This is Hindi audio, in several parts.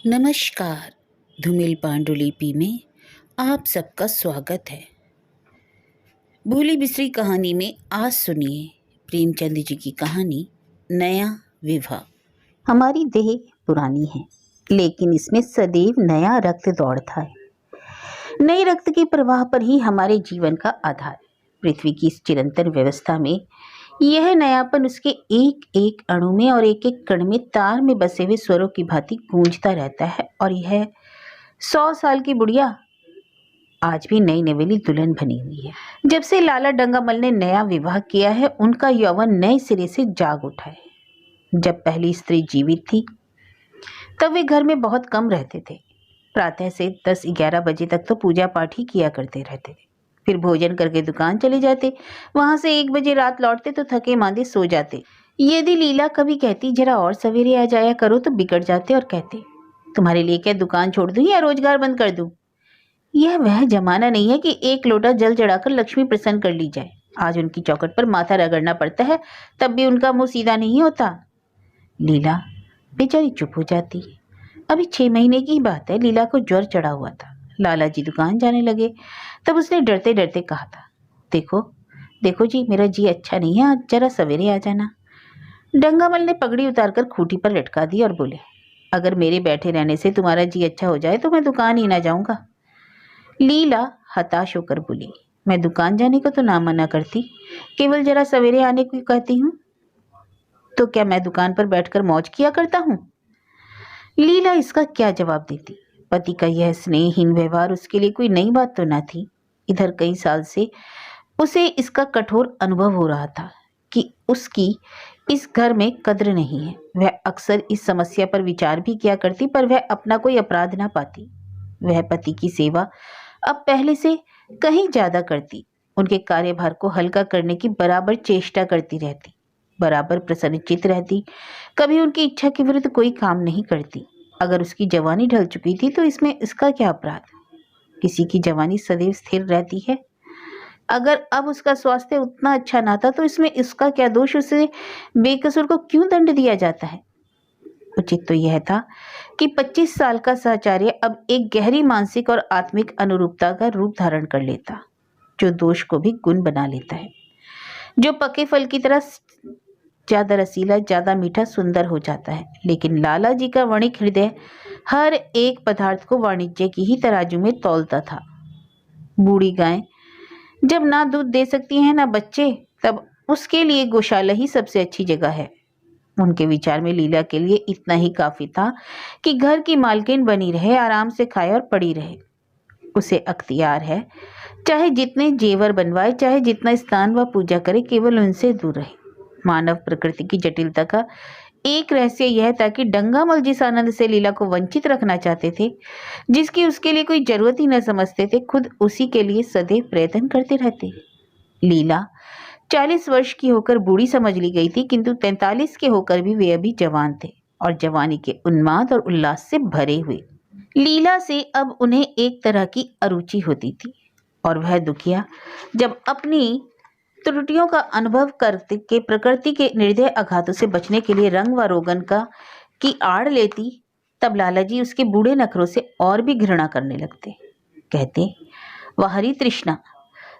नमस्कार। धूमिल पांडुलिपि में आप सबका स्वागत है। भूली बिसरी कहानी में आज सुनिए प्रेमचंद जी की कहानी नया विवाह। हमारी देह पुरानी है, लेकिन इसमें सदैव नया रक्त दौड़ता है। नए रक्त के प्रवाह पर ही हमारे जीवन का आधार। पृथ्वी की इस चिरंतन व्यवस्था में यह नयापन उसके एक एक अणु में और एक एक कण में तार में बसे हुए स्वरों की भांति गूंजता रहता है। और यह 100 साल की बुढ़िया आज भी नई नवेली दुल्हन बनी हुई है। जब से लाला डंगामल ने नया विवाह किया है, उनका यौवन नए सिरे से जाग उठा है। जब पहली स्त्री जीवित थी तब वे घर में बहुत कम रहते थे। प्रातः से 10-11 बजे तक तो पूजा पाठ ही किया करते रहते थे। फिर भोजन करके दुकान चले जाते। वहां से 1 बजे रात लौटते तो थके मांदे सो जाते। यदि लीला कभी कहती जरा और सवेरे आ जाया करो तो बिगड़ जाते और कहते तुम्हारे लिए क्या दुकान छोड़ दूं या रोजगार बंद कर दूं। यह वह जमाना नहीं है कि एक लोटा जल चढ़ाकर लक्ष्मी प्रसन्न कर ली जाए। आज उनकी चौखट पर माथा रगड़ना पड़ता है, तब भी उनका मुंह सीधा नहीं होता। लीला बेचारी चुप हो जाती। अभी 6 महीने की बात है। लीला को ज्वर चढ़ा हुआ था। लाला जी दुकान जाने लगे। तब उसने डरते डरते कहा था, देखो देखो जी, मेरा जी अच्छा नहीं है, आज जरा सवेरे आ जाना। डंगामल ने पगड़ी उतारकर खूंटी पर लटका दी और बोले, अगर मेरे बैठे रहने से तुम्हारा जी अच्छा हो जाए तो मैं दुकान ही ना जाऊंगा। लीला हताश होकर बोली, मैं दुकान जाने को तो ना मना करती, केवल जरा सवेरे आने को कहती हूँ। तो क्या मैं दुकान पर बैठकर मौज किया करता हूँ? लीला इसका क्या जवाब देती? पति का यह स्नेहहीन व्यवहार उसके लिए कोई नई बात तो न थी। इधर कई साल से उसे इसका कठोर अनुभव हो रहा था कि उसकी इस घर में कद्र नहीं है। वह अक्सर इस समस्या पर विचार भी किया करती, पर वह अपना कोई अपराध ना पाती। वह पति की सेवा अब पहले से कहीं ज्यादा करती, उनके कार्यभार को हल्का करने की बराबर चेष्टा करती रहती, बराबर प्रसन्नचित्त रहती, कभी उनकी इच्छा के विरुद्ध कोई काम नहीं करती। अगर उसकी जवानी ढल चुकी थी तो इसमें इसका क्या अपराध? किसी की जवानी सदैव स्थिर रहती है। अगर अब उसका स्वास्थ्य उतना अच्छा ना था तो इसमें इसका क्या दोष? उसे बेकसूर को क्यों दंड दिया जाता है? उचित तो यह था कि 25 साल का साचार्य अब एक गहरी मानसिक और आत्मिक अनुरूपता का रूप धारण कर लेता, जो दोष को भी गुण बना लेता है, जो पके फल की तरह ज्यादा रसीला, ज्यादा मीठा, सुंदर हो जाता है। लेकिन लाला जी का वणिक हृदय हर एक पदार्थ को वाणिज्य की ही तराजू में तौलता था। बूढ़ी गाय जब ना दूध दे सकती है ना बच्चे, तब उसके लिए गौशाला ही सबसे अच्छी जगह है। उनके विचार में लीला के लिए इतना ही काफी था कि घर की मालकिन बनी रहे, आराम से खाए और पड़ी रहे। उसे अख्तियार है, चाहे जितने जेवर बनवाए, चाहे जितना स्नान व पूजा करे, केवल उनसे दूर रहे। मानव प्रकृति की जटिलता का एक रहस्य यह था कि डंगामल जिस आनंद से लीला को वंचित रखना चाहते थे, जिसकी उसके लिए कोई जरूरत ही न समझते थे, खुद उसी के लिए सदैव प्रयत्न करते रहते। लीला 40 वर्ष की होकर बूढ़ी समझ ली गई थी, किंतु 43 के होकर भी वे अभी जवान थे और जवानी के उन्माद और उल्लास से भरे हुए। लीला से अब उन्हें एक तरह की अरुचि होती थी और वह दुखिया जब अपनी त्रुटियों का अनुभव करते के प्रकृति के निर्दय आघातों से बचने के लिए रंग व रोगन का की आड़ लेती, तब लाला जी उसके बूढ़े नखरों से और भी घृणा करने लगते। कहते, वह हरी तृष्णा,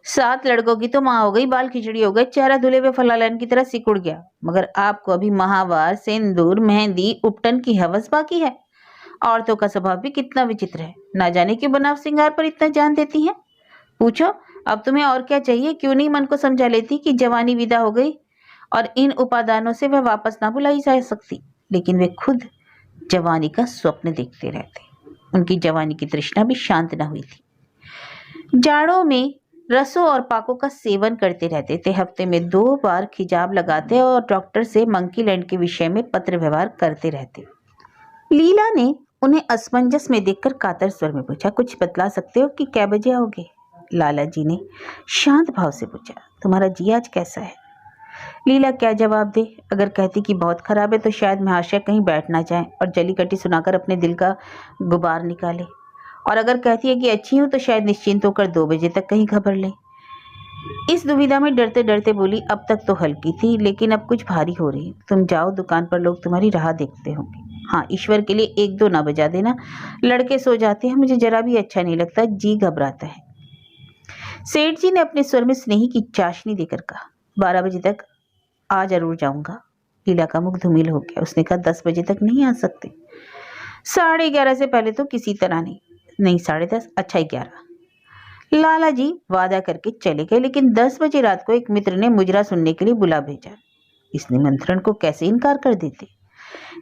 7 लड़कों की तो माँ हो गई, बाल खिचड़ी हो गए, चेहरा धुले हुए फलालन की तरह सिकुड़ गया, मगर आपको अभी महावार, सिंदूर, मेहंदी, उपटन की हवस बाकी है। औरतों का स्वभाव भी कितना विचित्र है, ना जाने क्यों बनाव सिंगार पर इतना जान देती हैं। पूछो अब तुम्हें और क्या चाहिए? क्यों नहीं मन को समझा लेती कि जवानी विदा हो गई और इन उपादानों से वह वापस ना बुलाई जा सकती। लेकिन वे खुद जवानी का स्वप्न देखते रहते। उनकी जवानी की तृष्णा भी शांत न हुई थी। जाड़ों में रसों और पाकों का सेवन करते रहते थे। हफ्ते में 2 बार खिजाब लगाते और डॉक्टर से मंकी लैंड के विषय में पत्र व्यवहार करते रहते। लीला ने उन्हें असमंजस में देखकर कातर स्वर में पूछा, कुछ बतला सकते हो कि क्या बजे आओगे? लाला जी ने शांत भाव से पूछा, तुम्हारा जी आज कैसा है? लीला क्या जवाब दे? अगर कहती कि बहुत खराब है तो शायद महाशय कहीं बैठ ना जाए और जली कटी सुनाकर अपने दिल का गुबार निकाले, और अगर कहती है कि अच्छी हूं तो शायद निश्चिंत होकर 2 बजे तक कहीं खबर ले। इस दुविधा में डरते डरते बोली, अब तक तो हल्की थी, लेकिन अब कुछ भारी हो रही है। तुम जाओ, दुकान पर लोग तुम्हारी राह देखते होंगे। हाँ, ईश्वर के लिए 1-2 ना बजा देना। लड़के सो जाते हैं, मुझे जरा भी अच्छा नहीं लगता, जी घबराता है। सेठ जी ने अपने स्वर में स्नेह की चाशनी देकर कहा, 12 बजे तक आ जरूर जाऊंगा। लीला का मुख धूमिल हो गया। उसने कहा, 10 बजे तक नहीं आ सकते? 11:30 से पहले तो किसी तरह नहीं। नहीं, 10:30, अच्छा 11। लाला जी वादा करके चले गए, लेकिन 10 बजे रात को एक मित्र ने मुजरा सुनने के लिए बुला भेजा। इस निमंत्रण को कैसे इनकार कर देते?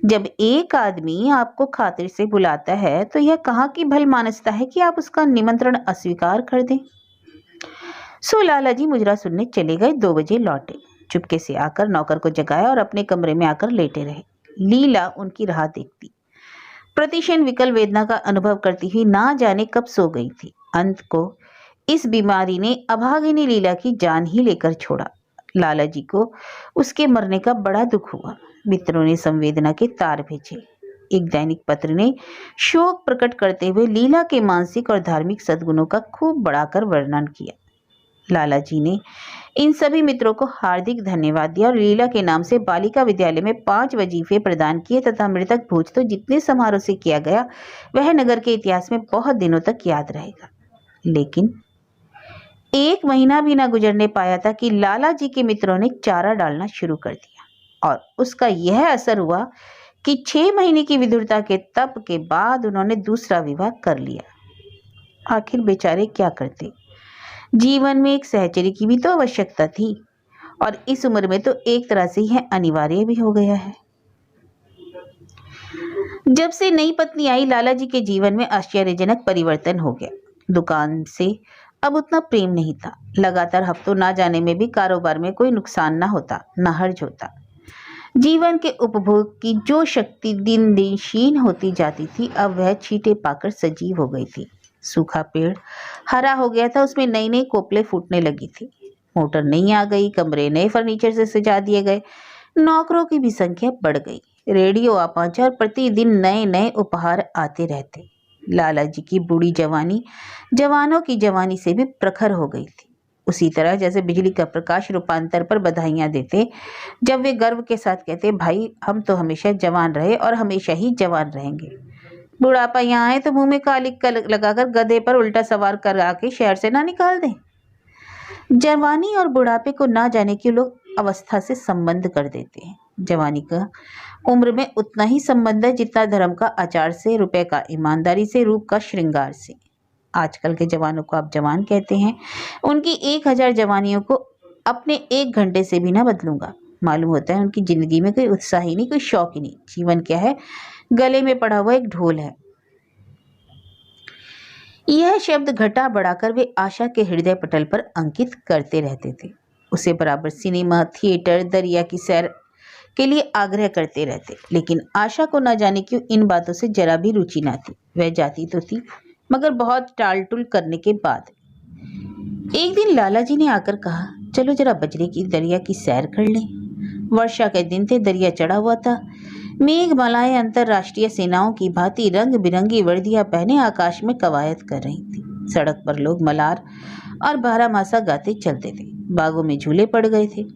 जब एक आदमी आपको खातिर से बुलाता है तो यह कहाँ की भलमानसता है कि आप उसका निमंत्रण अस्वीकार कर दें। सो लाला जी मुजरा सुनने चले गए। 2 बजे लौटे। चुपके से आकर नौकर को जगाया और अपने कमरे में आकर लेटे रहे। लीला उनकी राह देखती, प्रतिक्षण विकल वेदना का अनुभव करती हुई ना जाने कब सो गई थी। अंत को इस बीमारी ने अभागिनी लीला की जान ही लेकर छोड़ा। लाला जी को उसके मरने का बड़ा दुख हुआ। मित्रों ने संवेदना के तार भेजे। एक दैनिक पत्र ने शोक प्रकट करते हुए लीला के मानसिक और धार्मिक सद्गुणों का खूब बढ़ाकर वर्णन किया। लाला जी ने इन सभी मित्रों को हार्दिक धन्यवाद दिया और लीला के नाम से बालिका विद्यालय में 5 वजीफे प्रदान किए तथा मृतक भोज तो जितने समारोह से किया गया वह नगर के इतिहास में बहुत दिनों तक याद रहेगा। लेकिन 1 महीना भी ना गुजरने पाया था कि लाला जी के मित्रों ने चारा डालना शुरू कर दिया और उसका यह असर हुआ कि 6 महीने की विधुरता के तप के बाद उन्होंने दूसरा विवाह कर लिया। आखिर बेचारे क्या करते? जीवन में एक सहचरी की भी तो आवश्यकता थी और इस उम्र में तो एक तरह से यह अनिवार्य भी हो गया है। जब से नई पत्नी आई, लाला जी के जीवन में आश्चर्यजनक परिवर्तन हो गया। दुकान से अब उतना प्रेम नहीं था। लगातार हफ्तों ना जाने में भी कारोबार में कोई नुकसान ना होता, ना हर्ज होता। जीवन के उपभोग की जो शक्ति दिन दिन क्षीण होती जाती थी, अब वह छींटे पाकर सजीव हो गई थी। सूखा पेड़ हरा हो गया था, उसमें नई नई कोपलें फूटने लगी थी। मोटर नई आ गई, कमरे नए फर्नीचर से सजा दिए गए, नौकरों की भी संख्या बढ़ गई, रेडियो आ पहुंचा और प्रतिदिन नए नए उपहार आते रहते। लाला जी की बूढ़ी जवानी जवानों की जवानी से भी प्रखर हो गई थी। उसी तरह जैसे बिजली का प्रकाश रूपांतर पर बधाइयां देते, जब वे गर्व के साथ कहते, भाई हम तो हमेशा जवान रहे और हमेशा ही जवान रहेंगे। बुढ़ापा यहाँ आए तो मुंह में काली लगाकर गधे पर उल्टा सवार कर आके शहर से ना निकाल दें। जवानी और बुढ़ापे को ना जाने के लोग अवस्था से संबंध कर देते हैं। जवानी का उम्र में उतना ही संबंध है जितना धर्म का आचार से, रुपए का ईमानदारी से, रूप का श्रृंगार से। आजकल के जवानों को आप जवान कहते हैं, उनकी 1000 जवानियों को अपने 1 घंटे से भी ना बदलूंगा। मालूम होता है उनकी जिंदगी में कोई उत्साह ही नहीं, कोई शौक ही नहीं। जीवन क्या है? गले में पड़ा हुआ एक ढोल है। यह शब्द घटा बढ़ाकर वे आशा के हृदय पटल पर अंकित करते रहते थे। उसे बराबर सिनेमा, थिएटर, दरिया की सैर के लिए आग्रह करते रहते, लेकिन आशा को न जाने क्यों इन बातों से जरा भी रुचि न थी। वह जाती तो थी, मगर बहुत टालटुल करने के बाद। एक दिन लाला जी ने आकर कहा, चलो जरा बजरे की दरिया की सैर कर लें। वर्षा के दिन थे, दरिया चढ़ा हुआ था। मेघमालाएं अंतरराष्ट्रीय सेनाओं की भांति रंग बिरंगी वर्दियां पहने आकाश में कवायद कर रही थी। सड़क पर लोग मलार और बारहमासा गाते चलते थे। बागों में झूले पड़ गए थे।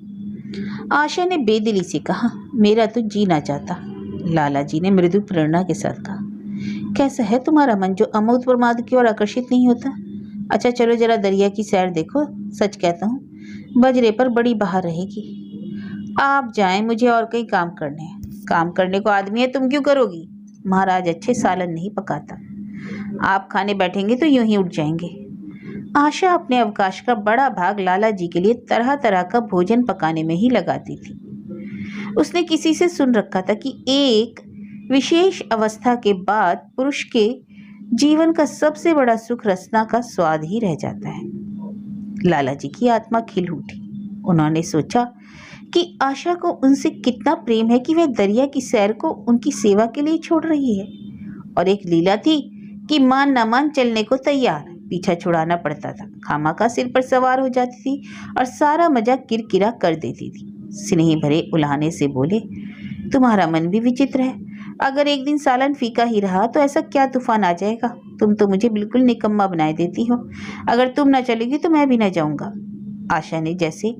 आशा ने बेदिली से कहा, मेरा तो जीना चाहता। लाला जी ने मृदु प्रेरणा के साथ कहा, कैसा है तुम्हारा मन जो अमूर्त प्रमाद की ओर आकर्षित नहीं होता? अच्छा चलो जरा दरिया की सैर देखो। सच कहता हूँ बजरे पर बड़ी बहार रहेगी। आप जाएं, मुझे और कई काम करने हैं। काम करने को आदमी है, तुम क्यों करोगी? महाराज अच्छे सालन नहीं पकाता। आप खाने बैठेंगे तो यूं ही उठ जाएंगे। आशा अपने अवकाश का बड़ा भाग लाला जी के लिए तरह तरह का भोजन पकाने में ही लगाती थी। उसने किसी से सुन रखा था कि एक विशेष अवस्था के बाद पुरुष के जीवन का सबसे बड़ा सुख रसना का स्वाद ही रह जाता है। लाला जी की आत्मा खिल उठी। उन्होंने सोचा कि आशा को उनसे कितना प्रेम है कि वह दरिया की सैर को उनकी सेवा के लिए छोड़ रही है। और एक लीला थी कि मान ना मान चलने को तैयार, पीछा छुड़ाना पड़ता था। खामाखा सिर पर सवार हो जाती थी और सारा मजा किरकिरा कर देती थी। स्नेह भरे उल्हाने से बोले, तुम्हारा मन भी विचित्र है। अगर एक दिन सालन फीका ही रहा तो ऐसा क्या तूफान आ जाएगा? तुम तो मुझे बिल्कुल निकम्मा बनाए देती हो। अगर तुम ना चलेगी तो मैं भी ना जाऊंगा। आशा ने जैसे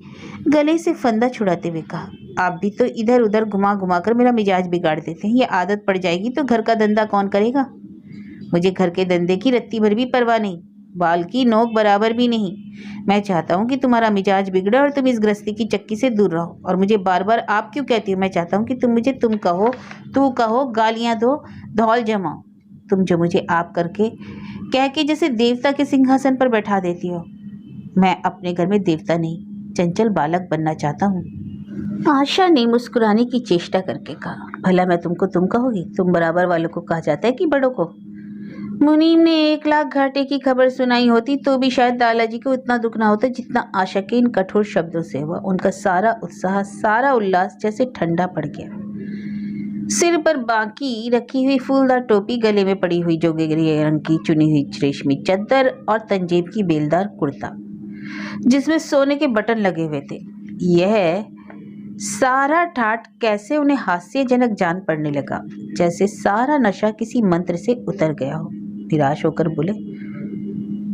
गले से फंदा छुड़ाते हुए कहा, आप भी तो इधर उधर घुमा घुमा कर मेरा मिजाज बिगाड़ देते हैं। ये आदत पड़ जाएगी तो घर का धंधा कौन करेगा? मुझे घर के धंधे की रत्ती भर भी परवाह नहीं, बाल की नोक बराबर भी नहीं। मैं चाहता हूँ कि तुम्हारा मिजाज बिगड़े और तुम इस गृहस्थी की चक्की से दूर रहो। और मुझे बार बार आप क्यों कहती हो? मैं चाहता हूँ कि तुम मुझे तुम कहो, तू कहो, गालियाँ दो, धौल जमाओ। तुम जो मुझे आप करके कह के जैसे देवता के सिंहासन पर बैठा देती हो। मैं अपने घर में देवता नहीं, चंचल बालक बनना चाहता हूँ। आशा ने मुस्कुराने की चेष्टा करके कहा, भला मैं तुमको तुम कहोगी? तुम बराबर वालों को कहा जाता है कि बड़ों को? मुनीम ने 1 लाख घाटे की खबर सुनाई होती तो भी शायद लालाजी को इतना दुख ना होता जितना आशा के इन कठोर शब्दों से हुआ। उनका सारा उत्साह, सारा उल्लास जैसे ठंडा पड़ गया। सिर पर बाकी रखी हुई फूलदार टोपी, गले में पड़ी हुई जोगेरी रंग की चुनी हुई रेशमी चादर और तंजेब की बेलदार कुर्ता जिसमें सोने के बटन लगे हुए थे, यह सारा ठाट कैसे उन्हें हास्यजनक जान पड़ने लगा, जैसे सारा नशा किसी मंत्र से उतर गया हो। निराश होकर बोले,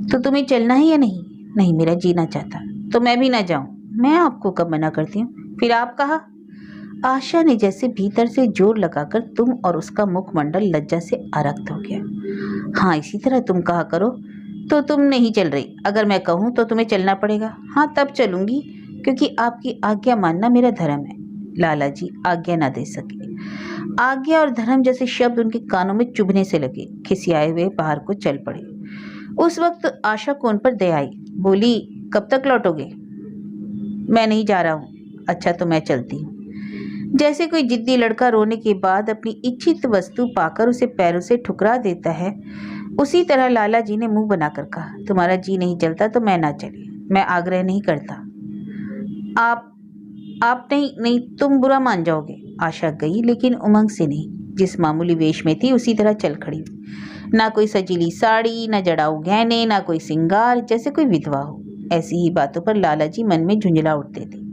तो तुम्हें चलना है या नहीं? नहीं, मेरा जीना चाहता। तो मैं भी ना जाऊं? मैं आपको कब मना करती हूँ? फिर आप कहा। आशा ने जैसे भीतर से जोर लगाकर तुम और उसका मुखमंडल लज्जा से आरक्त हो गया। हाँ, इसी तरह तुम कहा करो। तो तुम नहीं चल रही? अगर मैं कहूँ तो तुम्हें चलना पड़ेगा। हाँ, तब चलूंगी, क्योंकि आपकी आज्ञा मानना मेरा धर्म है। लालाजी आज्ञा ना दे सके। आज्ञा और धर्म जैसे शब्द उनके कानों में चुभने से लगे। खिसियाए हुए बाहर को चल पड़े। उस वक्त आशा को उन पर दया आई। बोली, कब तक लौटोगे? मैं नहीं जा रहा हूँ। अच्छा, तो मैं चलती हूँ। जैसे कोई जिद्दी लड़का रोने के बाद अपनी इच्छित वस्तु पाकर उसे पैरों से ठुकरा देता है, उसी तरह लाला जी ने मुंह बनाकर कहा, तुम्हारा जी नहीं चलता तो मैं ना चली। मैं आग्रह नहीं करता। आप नहीं, तुम बुरा मान जाओगे। आशा गई, लेकिन उमंग से नहीं। जिस मामूली वेश में थी उसी तरह चल खड़ी। ना कोई सजीली साड़ी, ना जड़ाऊ गहने, ना कोई सिंगार, जैसे कोई विधवा हो। ऐसी ही बातों पर लालाजी मन में झुंझला उठते थे।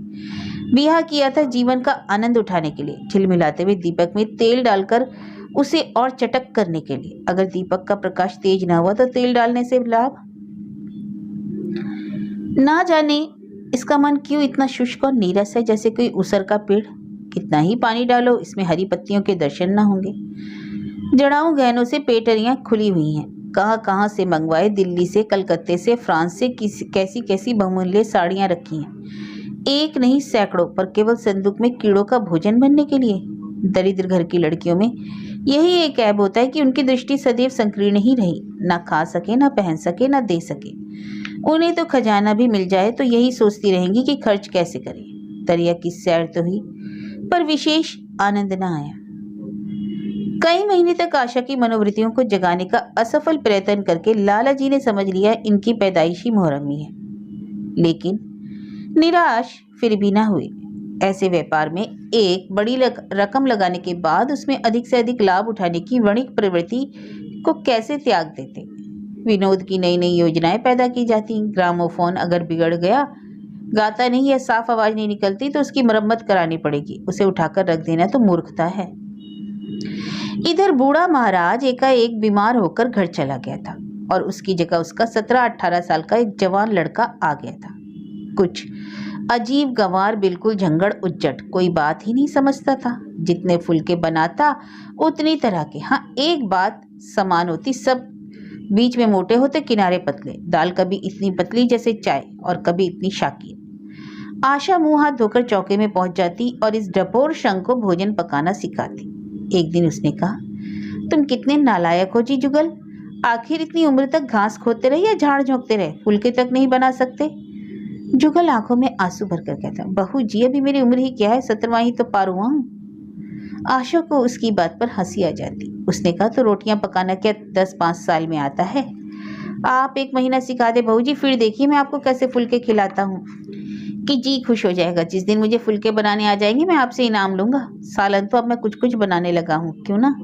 ब्याह किया था जीवन का आनंद उठाने के लिए, झिलमिलाते हुए दीपक में तेल डालकर उसे और चटक करने के लिए। अगर दीपक का प्रकाश तेज न हुआ तो तेल डालने से लाभ? ना जाने इसका मन क्यों इतना शुष्क और नीरस है, जैसे कोई उसर का पेड़। कितना ही पानी डालो, इसमें हरी पत्तियों के दर्शन न होंगे। जड़ाऊ गहनों से पेटरियां खुली हुई हैं। कहाँ कहाँ से मंगवाए, दिल्ली से, कलकत्ते से, फ्रांस से कैसी कैसी बहुमूल्य साड़ियां रखी हैं। एक नहीं, सैकड़ों, पर केवल संदूक में कीड़ों का भोजन बनने के लिए। दरिद्र घर की लड़कियों में यही एक ऐब होता है कि उनकी दृष्टि सदैव संकीर्ण ही रही। ना खा सके, ना पहन सके, ना दे सके। उन्हें तो खजाना भी मिल जाए तो यही सोचती रहेंगी कि खर्च कैसे करें। दरिया की सैर तो हुई, पर विशेष आनंद न आया। कई महीने तक आशा की मनोवृत्तियों को जगाने का असफल प्रयत्न करके लाला जी ने समझ लिया इनकी पैदाइशी मोहरमी है, लेकिन निराश फिर भी ना हुए। ऐसे व्यापार में एक बड़ी रकम लगाने के बाद उसमें अधिक से अधिक लाभ उठाने की वणिक प्रवृत्ति को कैसे त्याग देते। विनोद की नई नई योजनाएं पैदा की जाती। ग्रामोफोन अगर बिगड़ गया, गाता नहीं या साफ आवाज नहीं निकलती तो उसकी मरम्मत करानी पड़ेगी। उसे उठाकर रख देना तो मूर्खता है। इधर बूढ़ा महाराज एकाएक बीमार होकर घर चला गया था और उसकी जगह उसका 17-18 साल का एक जवान लड़का आ गया था। कुछ अजीब गंवार, बिल्कुल झंगड़ उज्जट, कोई बात ही नहीं समझता था। जितने फुलके बनाता उतनी तरह के। हाँ, एक बात समान होती, सब बीच में मोटे होते, किनारे पतले। दाल कभी इतनी पतली जैसे चाय और कभी इतनी शाकीन। आशा मुंह हाथ धोकर चौके में पहुंच जाती और इस डपोर शंख को भोजन पकाना सिखाती। एक दिन उसने कहा, तुम कितने नालायक हो जी जुगल। आखिर इतनी उम्र तक घास खोदते रहे या झाड़ झोंकते रहे, फुलके तक नहीं बना सकते। जुगल आंखों में आंसू भरकर कहता, बहू जी अभी मेरी उम्र ही क्या है, 17वां ही तो पार हुआ हूं। आशा को उसकी बात पर हंसी आ जाती। उसने कहा, तो रोटियां पकाना क्या 10-5 साल में आता है? आप 1 महीना सिखा दे बहू जी, फिर देखिए मैं आपको कैसे फुलके खिलाता हूँ कि जी खुश हो जाएगा। जिस दिन मुझे फुलके बनाने आ जाएंगे मैं आपसे इनाम लूंगा। सालन तो अब मैं कुछ कुछ बनाने लगा हूँ, क्यों ना?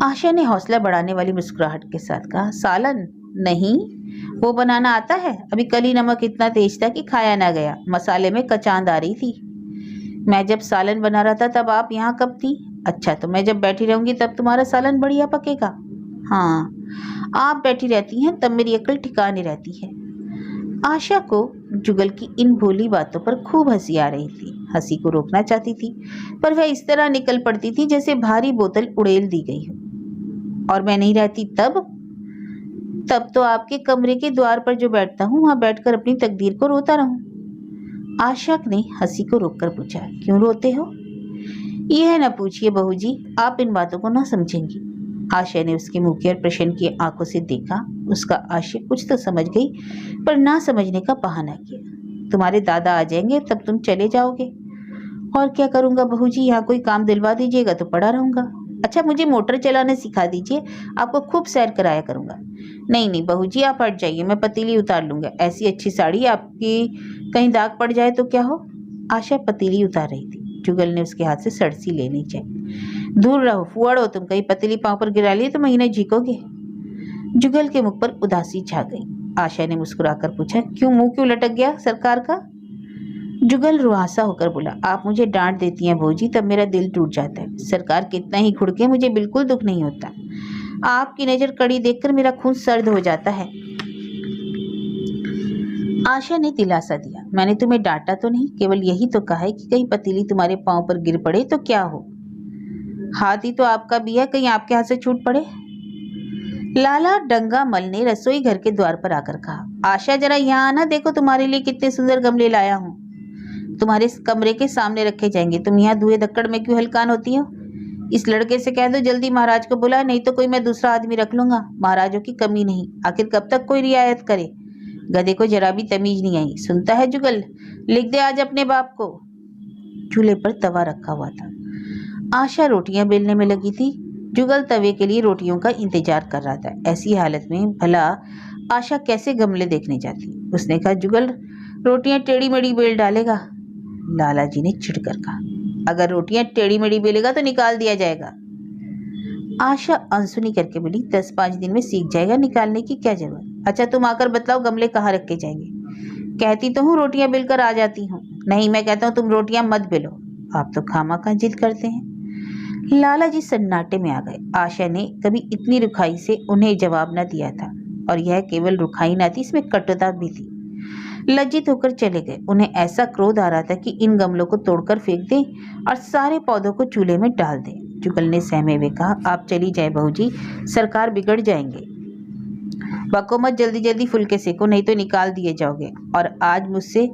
आशा ने हौसला बढ़ाने वाली मुस्कुराहट के साथ कहा, सालन नहीं, वो बनाना आता है। अभी कल ही नमक इतना तेज था कि खाया ना गया। मसाले में कचांद आ रही थी। मैं जब सालन बना रहा था तब आप यहाँ कब थी? अच्छा, तो मैं जब बैठी रहूंगी तब तुम्हारा सालन बढ़िया पकेगा। हाँ, आप बैठी रहती हैं तब मेरी अक्ल ठिकाने रहती है। आशा को जुगल की इन भोली बातों पर खूब हंसी आ रही थी। हंसी को रोकना चाहती थी, पर वह इस तरह निकल पड़ती थी जैसे भारी बोतल उड़ेल दी गई हो। और मैं नहीं रहती तब तब तो आपके कमरे के द्वार पर जो बैठता हूँ वहां बैठकर अपनी तकदीर को रोता रहूं। आशा ने हंसी को रोककर पूछा, क्यों रोते हो? यह न पूछिए बहू जी, आप इन बातों को ना समझेंगी। आशा ने उसके मुंह की ओर प्रश्न की आंखों से देखा। उसका आशय कुछ तो समझ गई, पर ना समझने का बहाना किया। तुम्हारे दादा आ जाएंगे तब तुम चले जाओगे। और क्या करूंगा बहू जी, यहाँ कोई काम दिलवा दीजिएगा तो पड़ा रहूंगा। अच्छा, मुझे मोटर चलाने सिखा दीजिए, आपको खूब सैर कराया करूंगा। नहीं नहीं बहू जी, आप हट जाइए, मैं पतीली उतार लूंगा। ऐसी अच्छी साड़ी आपकी कहीं दाग पड़ जाए तो क्या हो। आशा पतीली उतार रही थी। जुगल ने उसके हाथ से सड़सी लेनी चाहिए। दूर रहो, फुआड़ हो तुम, कहीं पतीली पांव पर गिरा लिए तो महीने झीकोगे। जुगल के मुख पर उदासी छा गई। आशा ने मुस्कुराकर पूछा, क्यों, मुंह क्यों लटक गया सरकार का? जुगल रुआसा होकर बोला, आप मुझे डांट देती हैं भौजी, तब मेरा दिल टूट जाता है। सरकार कितना ही खुड़के, मुझे बिल्कुल दुख नहीं होता। आपकी नजर कड़ी देखकर मेरा खून सर्द हो जाता है। आशा ने दिलासा दिया, मैंने तुम्हें डांटा तो नहीं, केवल यही तो कहा है कि कहीं पतीली तुम्हारे पांव पर गिर पड़े तो क्या हो। हाथ ही तो आपका भी है, कहीं आपके हाथ से छूट पड़े। लाला डंगा मल ने रसोई घर के द्वार पर आकर कहा, आशा जरा यहाँ आना, देखो तुम्हारे लिए कितने सुंदर गमले लाया हूँ। तुम्हारे कमरे के सामने रखे जाएंगे। तुम यहाँ धुएं धक्कड़ में क्यों हलकान होती हो? इस लड़के से कह दो जल्दी महाराज को बुला, नहीं तो कोई मैं दूसरा आदमी रख लूंगा। महाराजों की कमी नहीं, आखिर कब तक कोई रियायत करे। गधे को जरा भी तमीज नहीं आई। सुनता है जुगल, लिख दे आज अपने बाप को। चूल्हे पर तवा रखा हुआ था। आशा रोटियां बेलने में लगी थी। जुगल तवे के लिए रोटियों का इंतजार कर रहा था। ऐसी हालत में भला आशा कैसे गमले देखने जाती? उसने कहा, जुगल रोटियां टेढ़ी मेढ़ी बेल डालेगा। लाला जी ने चिढ़कर कहा, अगर रोटियां टेढ़ी मेढ़ी बेलेगा तो निकाल दिया जाएगा। आशा अनसुनी करके बोली, 10-5 दिन में सीख जाएगा, निकालने की क्या जरूरत। अच्छा तुम आकर बतलाओ गमले कहाँ रखे जाएंगे। कहती तो हूँ रोटियां बेलकर आ जाती हूँ। नहीं, मैं कहता हूँ तुम रोटियां मत बेलो। आप तो खामाखा जिद करते हैं। लाला जी सन्नाटे में आ गए। आशा ने कभी इतनी रुखाई से उन्हें जवाब न दिया था, और यह केवल रुखाई न थी, इसमें कटुता भी थी। लज्जित होकर चले गए। उन्हें ऐसा क्रोध आ रहा था कि इन गमलों को तोड़कर फेंक दें और सारे पौधों को चूल्हे में डाल दें। जुगल ने सहमे हुए कहा, आप चली जाए बहू जी, सरकार बिगड़ जाएंगे। बको मत, जल्दी जल्दी फुलके सेको, नहीं तो निकाल दिए जाओगे। और आज मुझसे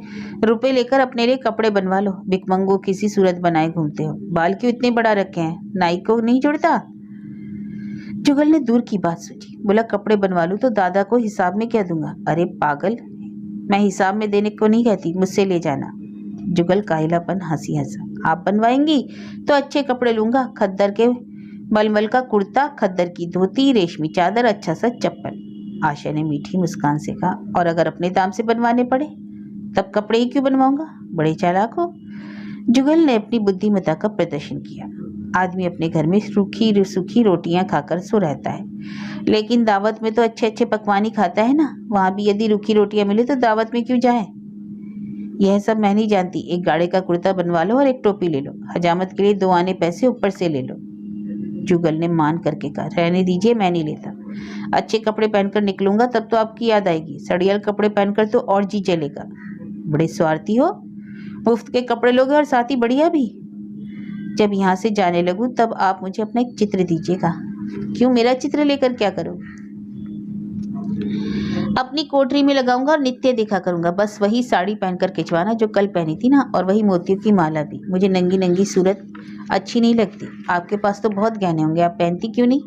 रुपए लेकर अपने लिए कपड़े बनवा लो। भिकमंगो किसी सूरत बनाए घूमते हो। बाल क्यों इतने बड़ा रखे हैं, नाई को नहीं जुड़ता? जुगल ने दूर की बात सोची। बोला, कपड़े बनवा लूं तो दादा को हिसाब में क्या दूंगा? अरे पागल, मैं हिसाब में देने को नहीं कहती, मुझसे ले जाना। जुगल काहिलापन हंसी हंसा। आप बनवाएंगी तो अच्छे कपड़े लूंगा। खद्दर के मलमल का कुर्ता, खद्दर की धोती, रेशमी चादर, अच्छा सा चप्पल। आशा ने मीठी मुस्कान से कहा, और अगर अपने दाम से बनवाने पड़े तब कपड़े ही क्यों बनवाऊंगा? बड़े चालाक हो। जुगल ने अपनी बुद्धिमत्ता का प्रदर्शन किया। आदमी अपने घर में सूखी सूखी रोटियां खाकर सो रहता है, लेकिन दावत में तो अच्छे अच्छे पकवान ही खाता है ना। वहां भी यदि रूखी रोटियां मिले तो दावत में क्यों जाए? यह सब मैं नहीं जानती। एक गाड़े का कुर्ता बनवा लो और एक टोपी ले लो। हजामत के लिए 2 आने पैसे ऊपर से ले लो। जुगल ने मान करके कहा, रहने दीजिए, मैं नहीं लेता। अच्छे कपड़े पहनकर निकलूंगा तब तो आपकी याद आएगी। सड़ियल कपड़े पहनकर तो और जी जलेगा। बड़े स्वार्थी हो, मुफ्त के कपड़े लोगे और साथ ही बढ़िया भी। जब यहाँ से जाने लगूं तब आप मुझे अपना एक चित्र दीजिएगा। क्यों, मेरा चित्र लेकर क्या करोगे? अपनी कोठरी में लगाऊंगा और नित्य देखा करूंगा। बस वही साड़ी पहनकर खिंचवाना जो कल पहनी थी ना, और वही मोतियों की माला भी। मुझे नंगी नंगी सूरत अच्छी नहीं लगती। आपके पास तो बहुत गहने होंगे, आप पहनती क्यों नहीं?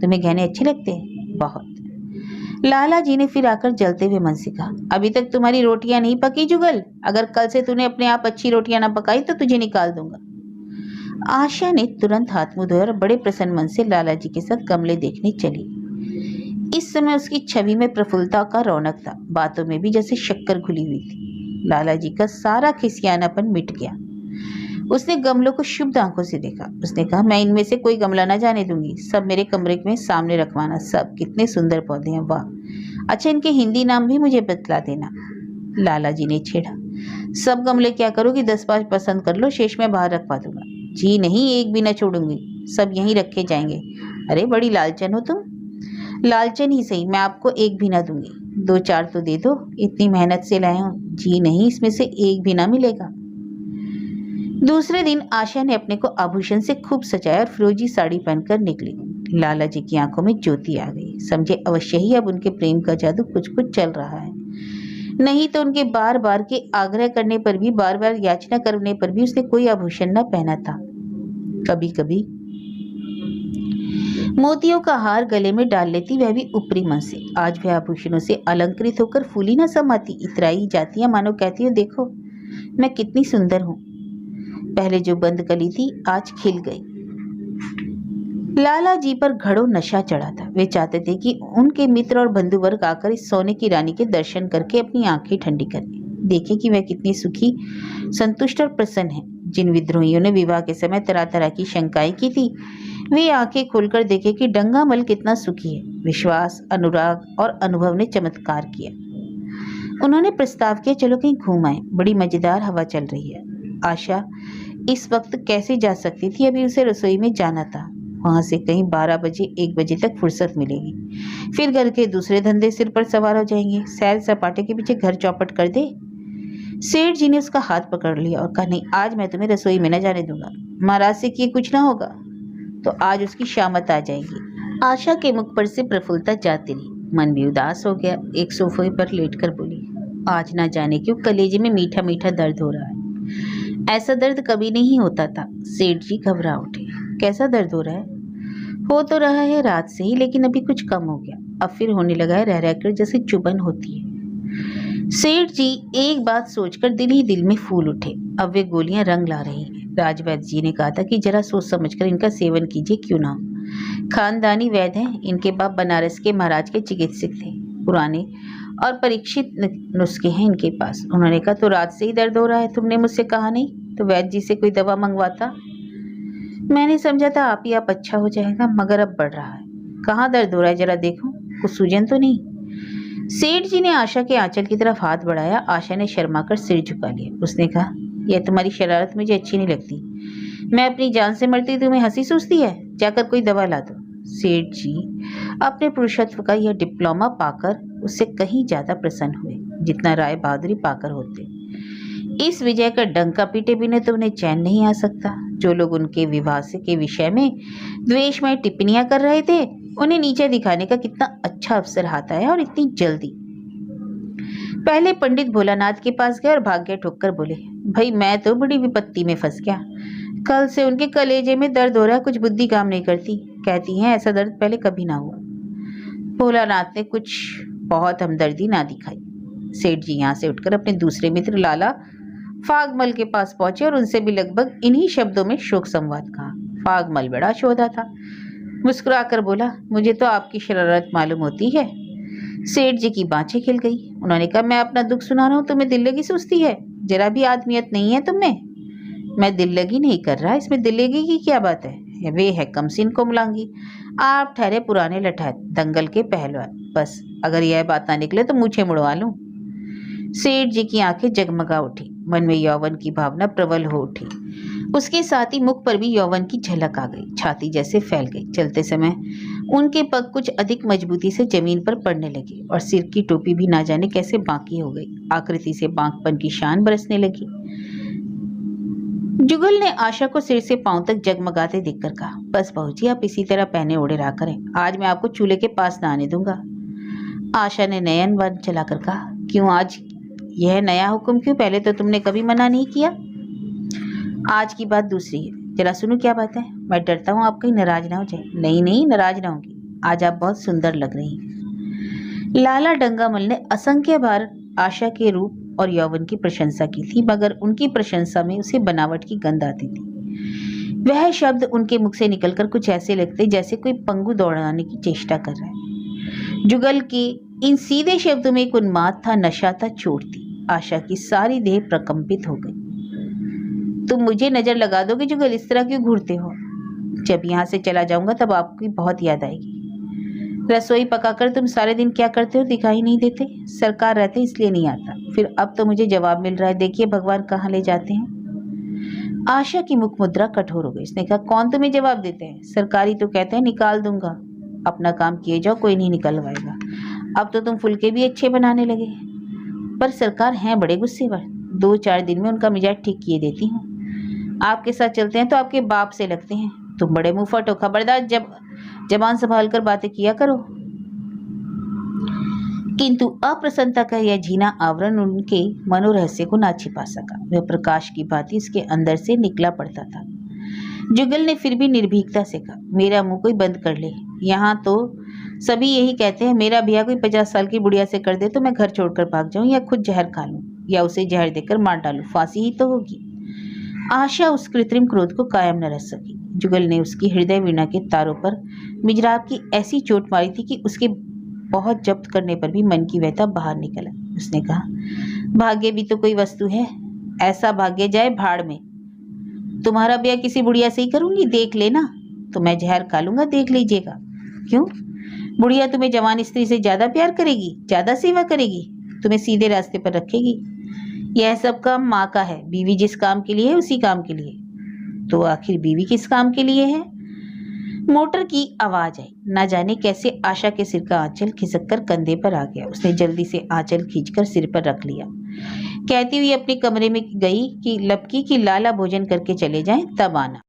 तुम्हें गहने अच्छे लगते हैं? बहुत। लाला जी ने फिर आकर जलते हुए मन से कहा, अभी तक तुम्हारी रोटियां नहीं पकी जुगल। अगर कल से तूने अपने आप अच्छी रोटियां ना पकाई तो तुझे निकाल दूंगा। आशा ने तुरंत हाथ मुंह धोए और बड़े प्रसन्न मन से लाला जी के साथ गमले देखने चली। इस समय उसकी छवि में प्रफुल्लता का रौनक था, बातों में भी जैसे शक्कर घुली हुई थी। लाला जी का सारा खिसियानापन मिट गया। उसने गमलों को शुभ आंखों से देखा। उसने कहा, मैं इनमें से कोई गमला ना जाने दूंगी। सब मेरे कमरे में सामने रखवाना। सब कितने सुंदर पौधे हैं, वाह। अच्छा, इनके हिंदी नाम भी मुझे बतला देना। लाला जी ने छेड़ा, सब गमले क्या करोगी? 10-5 पसंद कर लो, शेष में बाहर रखवा दूंगा। जी नहीं, एक भी न छोड़ूंगी, सब यहीं रखे जाएंगे। अरे बड़ी लालचन हो तुम। लालचन ही सही, मैं आपको एक भी ना दूंगी। 2-4 तो दे दो, इतनी मेहनत से लाए हो। जी नहीं, इसमें से एक भी ना मिलेगा। दूसरे दिन आशा ने अपने को आभूषण से खूब सजाया और फिरोजी साड़ी पहनकर निकली। लाला जी की आंखों में ज्योति आ गई। समझे अवश्य ही अब उनके प्रेम का जादू कुछ कुछ चल रहा है। नहीं तो उनके बार बार के आग्रह करने पर भी, बार बार याचना करने पर भी उसने कोई आभूषण न पहना था। कभी कभी मोतियों का हार गले में डाल लेती, वह भी ऊपरी मन से। आज वह आभूषणों से अलंकृत होकर फूली न समाती, इतराई जाती है, मानो कहती है देखो मैं कितनी सुंदर हूं। पहले जो बंद कली थी आज खिल गई। लाला जी पर घड़ों नशा चढ़ा था। वे चाहते थे कि उनके मित्र और बंधु वर्ग आकर इस सोने की रानी के दर्शन करके अपनी आंखें ठंडी करें, देखें कि वह कितनी सुखी, संतुष्ट और प्रसन्न है। जिन विद्रोहियों ने विवाह के समय तरह तरह की शंकाएं की थी, वे आंखें खोलकर देखे कि डंगामल कितना सुखी है। विश्वास, अनुराग और अनुभव ने चमत्कार किया। उन्होंने प्रस्ताव किया चलो कहीं घूम आए, बड़ी मजेदार हवा चल रही है। आशा इस वक्त कैसे जा सकती थी, अभी उसे रसोई में जाना था। वहां से कहीं 12 बजे 1 बजे तक फुर्सत मिलेगी, फिर घर के दूसरे धंधे सिर पर सवार हो जाएंगे। सैर सपाटे के पीछे घर चौपट कर दे। सेठ जी ने उसका हाथ पकड़ लिया और कहा नहीं, आज मैं तुम्हें रसोई में न जाने दूंगा। महाराज से किए कुछ ना होगा तो आज उसकी शामत आ जाएगी। आशा के मुख पर से प्रफुल्लता जाती रही, मन भी उदास हो गया। एक सोफे पर लेटकर बोली, आज ना जाने क्यों कलेजे में मीठा मीठा दर्द हो रहा है। ऐसा दर्द कभी नहीं होता था। सेठ जी घबरा उठे। कैसा दर्द हो रहा है? हो तो रहा है रात से ही, लेकिन अभी कुछ कम हो गया, अब फिर होने लगा है रह रहकर जैसे चुभन होती है। सेठ जी एक बात सोचकर दिल ही दिल में फूल उठे। अब वे गोलियां रंग ला रही हैं। राजवैद्य जी ने कहा था कि जरा सोच समझकर इनका सेवन कीजिए, क्यों ना। खानदानी वैद्य हैं, इनके बाप बनारस के महाराज के चिकित्सक थे। पुराने और परीक्षित नुस्खे हैं इनके पास। उन्होंने कहा तो रात से ही दर्द हो रहा है, तुमने मुझसे कहा नहीं तो वैद्य जी से कोई दवा मंगवाता। मैंने समझा था आप ही आप अच्छा हो जाएगा, मगर अब बढ़ रहा है। कहाँ दर्द हो रहा है जरा देखो, कुछ सूजन तो नहीं। सेठ जी ने आशा के आंचल की तरफ हाथ बढ़ाया। आशा ने शर्माकर सिर झुका लिया। उसने कहा यह तुम्हारी शरारत मुझे अच्छी नहीं लगती। मैं अपनी जान से मरती, तुम्हें हंसी सूझती है? जाकर कोई दवा ला दो। सेठ जी अपने पुरुषत्व का यह डिप्लोमा पाकर उससे कहीं ज्यादा प्रसन्न हुए जितना राय बहादुरी पाकर होते। इस विजय का डंका पीटे बिना तो उन्हें चैन नहीं आ सकता। जो लोग उनके विवाह से के विषय में द्वेषमय टिप्पणियां कर रहे थे, उन्हें नीचे दिखाने का कितना अच्छा अवसर हाथ आया और इतनी जल्दी। पहले पंडित भोलानाथ के पास गए और भाग्य ठोककर बोले, भाई मैं तो बड़ी विपत्ति में फंस गया। कल से उनके कलेजे में दर्द हो रहा है, कुछ बुद्धि काम नहीं करती। कहती हैं ऐसा दर्द पहले कभी ना हुआ। भोलानाथ ने कुछ बहुत हमदर्दी ना दिखाई। सेठ जी यहाँ से उठकर अपने दूसरे मित्र लाला फागमल के पास पहुंचे और उनसे भी लगभग इन्हीं शब्दों में शोक संवाद कहा। फागमल बड़ा शोधा था, मुस्कुराकर बोला, मुझे तो आपकी शरारत मालूम होती है। सेठ जी की बाँछें खिल गई। उन्होंने कहा, मैं अपना दुख सुना रहा हूँ, तुम्हें दिल लगी सूझती है? जरा भी आदमियत नहीं है तुम्हें। मैं दिल लगी नहीं कर रहा, इसमें दिल लगी की क्या बात है? वे है कमसीन कोमलांगी, आप ठहरे पुराने लठैत, दंगल के पहलवान। बस अगर यह बात ना निकले तो मुझे मुड़वा लूं। सेठ जी की आंखें जगमगा उठी, मन में यौवन की भावना प्रबल हो उठी। उसके साथ ही मुख पर भी यौवन की झलक आ गई, छाती जैसे फैल गई। चलते समय उनके पग कुछ अधिक मजबूती से जमीन पर पड़ने लगे और सिर की टोपी भी ना जाने कैसे बांकी हो गई। आकृति से बांकपन की शान बरसने लगी। जुगल ने आशा को सिर से पांव तक जगमगाते देखकर कहा, बस बहू जी आप इसी तरह पहने ओढ़े रहा करें, आज मैं आपको चूल्हे के पास ना आने दूंगा। आशा ने नयन वन चलाकर कहा, क्यों आज यह नया हुक्म क्यों? पहले तो तुमने कभी मना नहीं किया। आज की बात दूसरी है, जरा सुनो क्या बात है। मैं डरता हूँ आप कहीं नाराज ना हो जाए। नहीं नहीं, नाराज ना होंगी, आज आप बहुत सुंदर लग रही हैं। लाला डंगामल ने असंख्य बार आशा के रूप और यौवन की प्रशंसा की थी, मगर उनकी प्रशंसा में उसे बनावट की गंध आती थी। वह शब्द उनके मुख से निकलकर कुछ ऐसे लगते जैसे कोई पंगु दौड़ाने की चेष्टा कर रहा है। जुगल के इन सीधे शब्दों में एक उन्माद था, नशा था, चोट थी। आशा की सारी देह प्रकंपित हो गई। तुम मुझे नजर लगा दोगे जुगल, इस तरह क्यों घूरते हो? जब यहाँ से चला जाऊंगा तब आपकी बहुत याद आएगी। रसोई पकाकर तुम सारे दिन क्या करते हो दिखाई नहीं देते? सरकार रहते इसलिए नहीं आता। फिर अब तो मुझे जवाब मिल रहा है, देखिए भगवान कहाँ ले जाते हैं। आशा की मुख मुद्रा कठोर हो गई। उसने कहा, कौन तुम्हें जवाब देते हैं? सरकारी तो कहते हैं निकाल दूंगा। अपना काम किए जाओ, कोई नहीं निकलवाएगा। अब तो तुम फुलके भी अच्छे बनाने लगे। पर सरकार हैं बड़े गुस्सेवर, 2-4 दिन में उनका मिजाज ठीक किए देती हूँ। आपके साथ चलते हैं तो आपके बाप से लगते हैं। तुम बड़े मुंहफट हो, खबरदार जब जबान संभाल कर बातें किया करो। किंतु अप्रसन्नता का यह झीना आवरण उनके मनोरहस्य को ना छिपा सका। वह प्रकाश की भांति उसके अंदर से निकला पड़ता था। जुगल ने फिर भी निर्भीकता से कहा, मेरा मुंह कोई बंद कर ले। यहाँ तो सभी यही कहते हैं, मेरा ब्याह कोई 50 साल की बुढ़िया से कर दे तो मैं घर छोड़कर भाग जाऊं या खुद जहर खा लूं या उसे जहर देकर मार डालूं, फांसी ही तो होगी। आशा उस कृत्रिम क्रोध को कायम न रख सकी। जुगल ने उसकी हृदय वीणा के तारों पर मिजराब की ऐसी चोट मारी थी कि उसके बहुत जब्त करने पर भी मन की व्यथा बाहर निकला। उसने कहा, भाग्य भी तो कोई वस्तु है, ऐसा भाग्य जाए भाड़ में। तुम्हारा ब्याह किसी बुढ़िया से ही करूंगी, देख लेना। तो मैं जहर खा लूंगा, देख लीजिएगा। क्यों? बुढ़िया तुम्हें जवान स्त्री से ज्यादा प्यार करेगी, ज्यादा सेवा करेगी, तुम्हें सीधे रास्ते पर रखेगी। यह सब काम माँ का है। बीवी जिस काम के लिए है उसी काम के लिए। तो आखिर बीवी किस काम के लिए है? मोटर की आवाज आई। न जाने कैसे आशा के सिर का आंचल खिसक कर कंधे पर आ गया। उसने जल्दी से आंचल खींचकर सिर पर रख लिया। कहती हुई अपने कमरे में गई कि लपकी की लाला भोजन करके चले जाएं, तब आना।